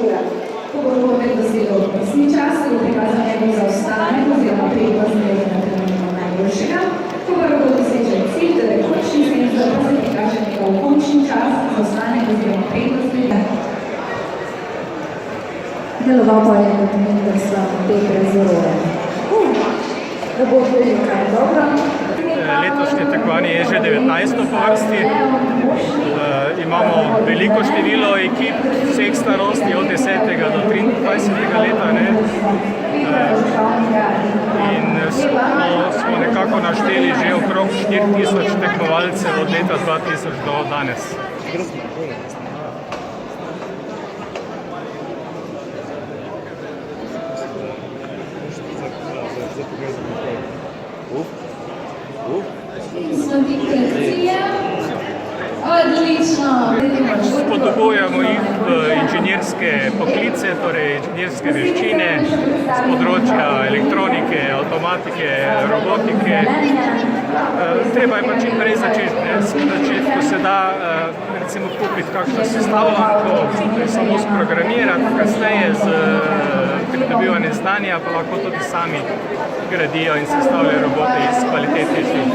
ura. Ko bo potek dosegel opisni čas, bo prikazan njegov zaostanek oziroma prednost trenutno najboljšega. Ko pa bo dosežen cilj, torej končni senzor, pa se prikaže njegov končni čas, zaostanek oziroma prednost. Deloval pa je kot mentor Slavotej Prezoroje. Da bo tudi kaj dobro. Letošnje tekmovanje je že 19. po vrsti. Imamo veliko število ekip vseh starosti od 10. do 23. leta. In smo nekako našteli že okrog 4000 tekmovalcev od leta 2000 do danes. Odlično! Spodbujamo jih v inženirske poklice, torej inženirske veščine z področja elektronike, avtomatike, robotike. Treba je pa čim prej začeti. Ko se da recimo kupiti kakšno sestavljanko, samo sprogramirati, kasneje z pridobivanjem znanja pa lahko tudi sami gradijo in sestavljajo robote iz kvalitetnejših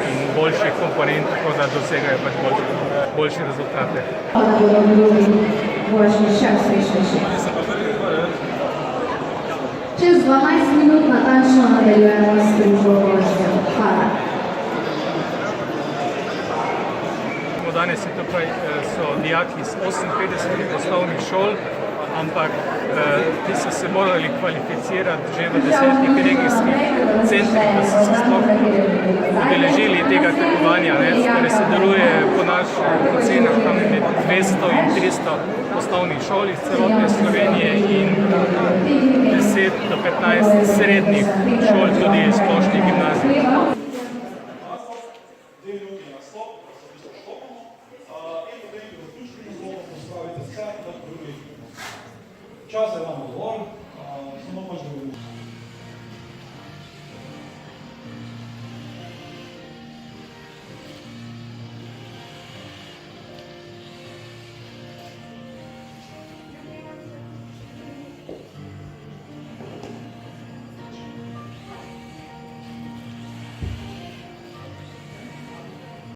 in boljših komponent, tako da dosegajo pač boljše rezultate. Čez 12 minut natančno nadaljujemo s družbo vožnjo. Hvala. Danes so dijaki iz 58 osnovnih šol, ampak ti so se morali kvalificirati že v 10 regijskih centrih, da so se sploh udeležili tega tekmovanja. Torej se deluje po naših ocenah tam med 200 in 300 osnovnih šol iz celotne Slovenije in 10 do 15 srednjih šol, tudi splošnih gimnazij. Časa imamo dovolj.